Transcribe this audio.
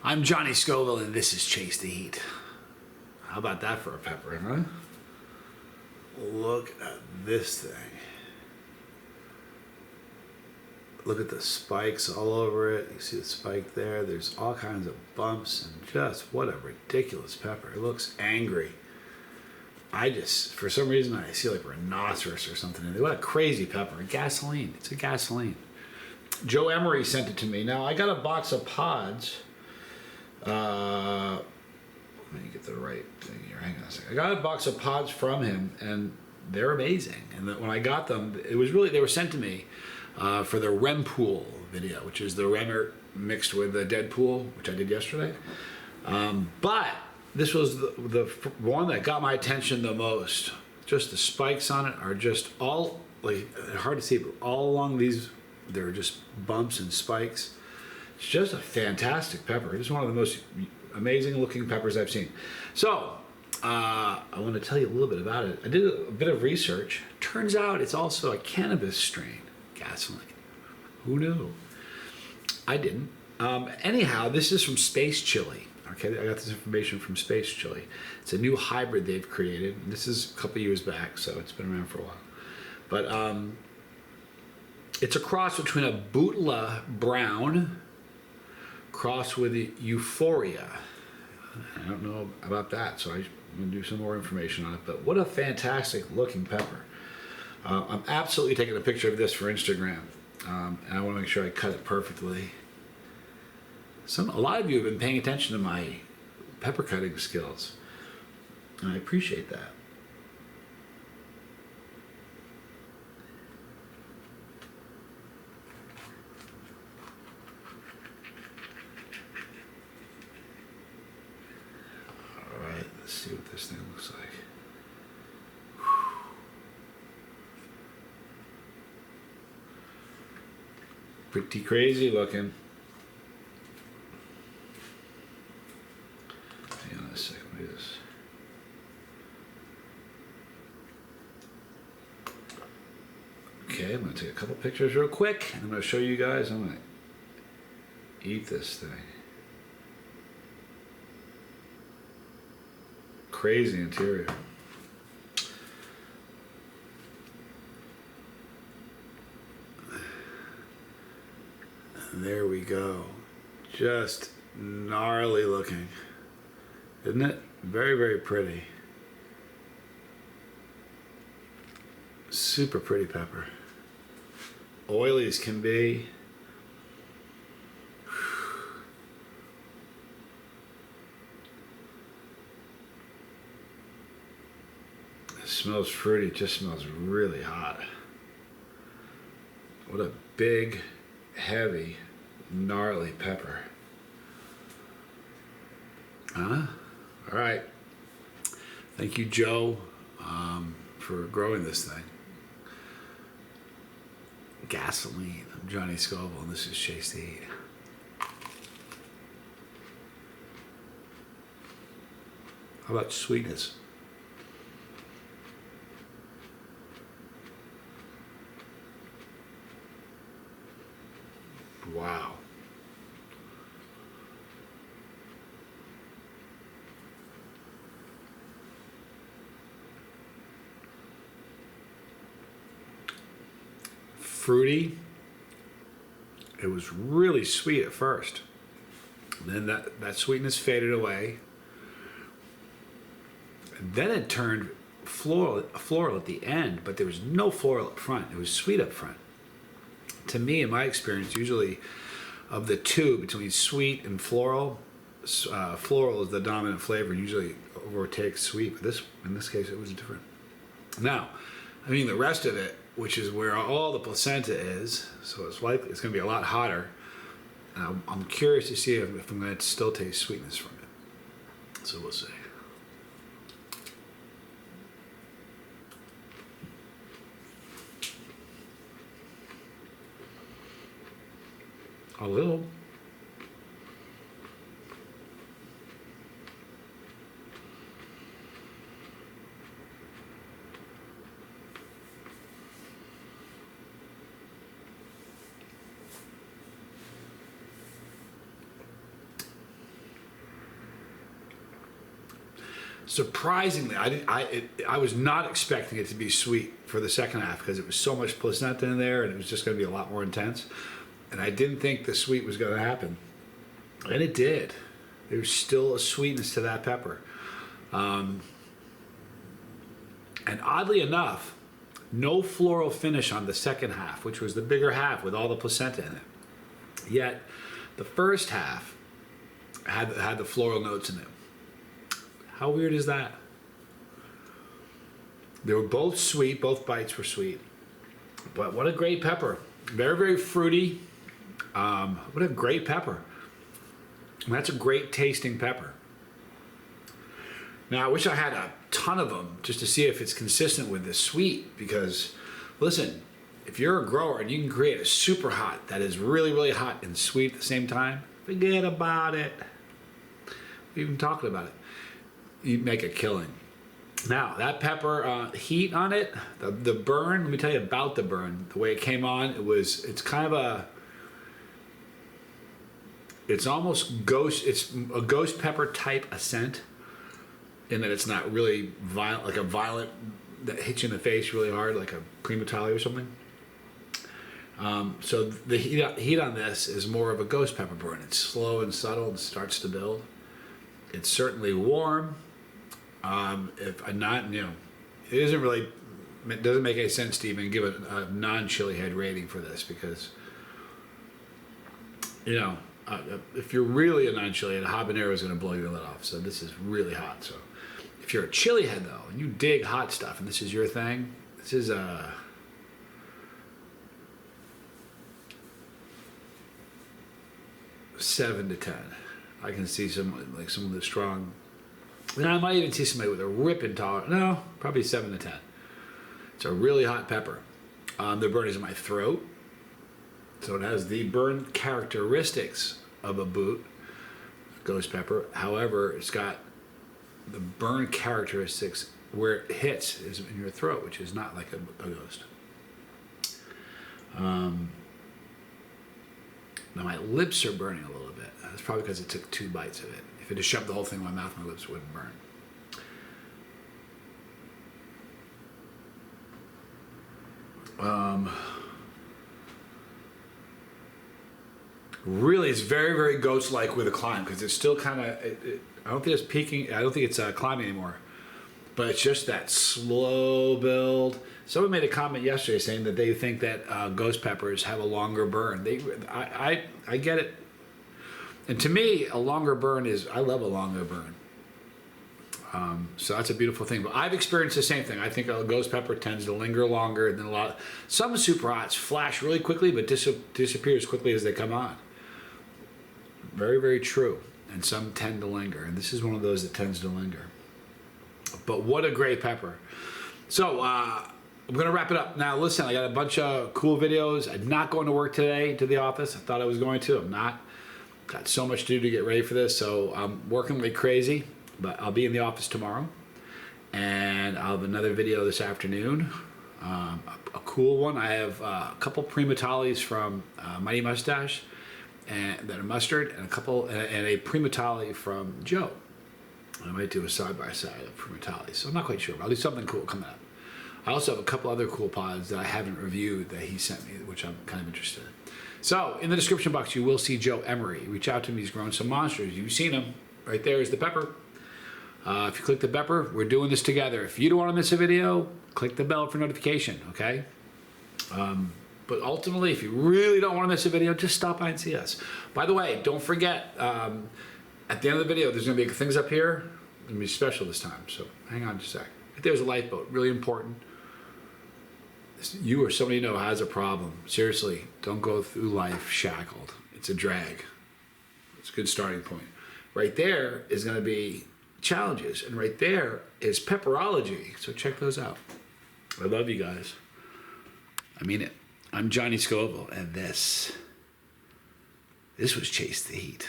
I'm Johnny Scoville, and this is Chase the Heat. How about that for a pepper, huh? Look at this thing. Look at the spikes all over it. You see the spike there. There's all kinds of bumps, and just what a ridiculous pepper. It looks angry. For some reason, I see like a rhinoceros or something. What a crazy pepper. Gasoline. It's a gasoline. Joe Emery sent it to me. Now, I got a box of pods. Let me get the right thing here. Hang on a second. I got a box of pods from him, and they're amazing. And when I got them, they were sent to me for the REM pool video, which is the REM mixed with the Deadpool, which I did yesterday. But this was the one that got my attention the most. Just the spikes on it are just all, like, hard to see, but all along these, there are just bumps and spikes. It's just a fantastic pepper. It's one of the most amazing looking peppers I've seen. So, I want to tell you a little bit about it. I did a bit of research. Turns out it's also a cannabis strain, gasoline. Who knew? I didn't. Anyhow, this is from Space Chili. Okay, I got this information from Space Chili. It's a new hybrid they've created. This is a couple years back, so it's been around for a while. But it's a cross between a Butla Brown crossed with Euphoria. I don't know about that, so I'm going to do some more information on it. But what a fantastic looking pepper. I'm absolutely taking a picture of this for Instagram. And I want to make sure I cut it perfectly. A lot of you have been paying attention to my pepper cutting skills, and I appreciate that. All right, let's see what this thing looks like. Pretty crazy looking. Hang on a second, let me just. Okay, I'm going to take a couple pictures real quick, and I'm going to show you guys. I'm going to eat this thing. Crazy interior. There we go. Just gnarly looking. Isn't it? Very, very pretty. Super pretty pepper. Oily as can be. It smells fruity. It just smells really hot. What a big, heavy, gnarly pepper. Huh? All right. Thank you, Joe, for growing this thing. Gasoline. I'm Johnny Scoville, and this is Chase the Heat. How about sweetness? Wow. Fruity. It was really sweet at first. Then that sweetness faded away. And then it turned floral at the end, but there was no floral up front. It was sweet up front. To me, in my experience, usually of the two, between sweet and floral, floral is the dominant flavor, usually overtakes sweet, but in this case, it was different. Now, I mean, the rest of it, which is where all the placenta is, so it's likely it's going to be a lot hotter. And I'm curious to see if I'm going to still taste sweetness from it. So we'll see. A little. Surprisingly, I was not expecting it to be sweet for the second half because it was so much placenta in there and it was just going to be a lot more intense. And I didn't think the sweet was going to happen. And it did. There was still a sweetness to that pepper. And oddly enough, no floral finish on the second half, which was the bigger half with all the placenta in it. Yet, the first half had the floral notes in it. How weird is that? They were both sweet, both bites were sweet. But what a great pepper. Very, very fruity. What a great pepper. And that's a great tasting pepper. Now, I wish I had a ton of them just to see if it's consistent with the sweet, because, listen, if you're a grower and you can create a super hot that is really, really hot and sweet at the same time, forget about it. We've even talking about it. You make a killing. Now, that pepper heat on it, the burn, let me tell you about the burn. The way it came on, it's kind of it's almost it's a ghost pepper type scent, in that it's not really violent, like a violet that hits you in the face really hard, like a prima tali or something. So the heat on this is more of a ghost pepper burn. It's slow and subtle and starts to build. It's certainly warm. If I'm not, it isn't really, it doesn't make any sense to even give a non-chili head rating for this, because, if you're really a non-chili head, a habanero is going to blow your lid off. So this is really hot. So if you're a chili head though, and you dig hot stuff, and this is your thing, this is a 7 to 10. I can see some of the strong. And I might even see somebody with a ripping tolerance. No, probably 7 to 10. It's a really hot pepper. The burn is in my throat. So it has the burn characteristics of a boot, ghost pepper. However, it's got the burn characteristics where it hits is in your throat, which is not like a ghost. Now my lips are burning a little bit. That's probably because it took 2 bites of it. If it had shoved the whole thing in my mouth, my lips wouldn't burn. Really, it's very, very ghost-like with a climb, because it's still kind of. I don't think it's peaking. I don't think it's climbing anymore. But it's just that slow build. Someone made a comment yesterday saying that they think that ghost peppers have a longer burn. I get it. And to me, a longer burn is, I love a longer burn. So that's a beautiful thing. But I've experienced the same thing. I think a ghost pepper tends to linger longer than some super hots flash really quickly, but disappear as quickly as they come on. Very, very true. And some tend to linger. And this is one of those that tends to linger. But what a great pepper. So, I'm going to wrap it up. Now, listen, I got a bunch of cool videos. I'm not going to work today to the office. I thought I was going to. I'm not. Got so much to do to get ready for this. So, I'm working like crazy. But I'll be in the office tomorrow. And I'll have another video this afternoon. A cool one. I have a couple prima talis from Mighty Mustache and that are mustard, and a prima tali from Joe. I might do a side-by-side of prima tali. So I'm not quite sure, but I'll do something cool coming up. I also have a couple other cool pods that I haven't reviewed that he sent me, which I'm kind of interested in. So in the description box, you will see Joe Emery. Reach out to him. He's grown some monsters. You've seen him. Right there is the pepper. If you click the pepper, we're doing this together. If you don't want to miss a video, click the bell for notification, okay? But ultimately, if you really don't want to miss a video, just stop by and see us. By the way, don't forget, at the end of the video, there's going to be things up here. It's going to be special this time, so hang on just a sec. Right there's a lifeboat, really important. You or somebody you know has a problem. Seriously, don't go through life shackled. It's a drag. It's a good starting point. Right there is going to be challenges, and right there is pepperology, so check those out. I love you guys. I mean it. I'm Johnny Scoville, and this was Chase the Heat.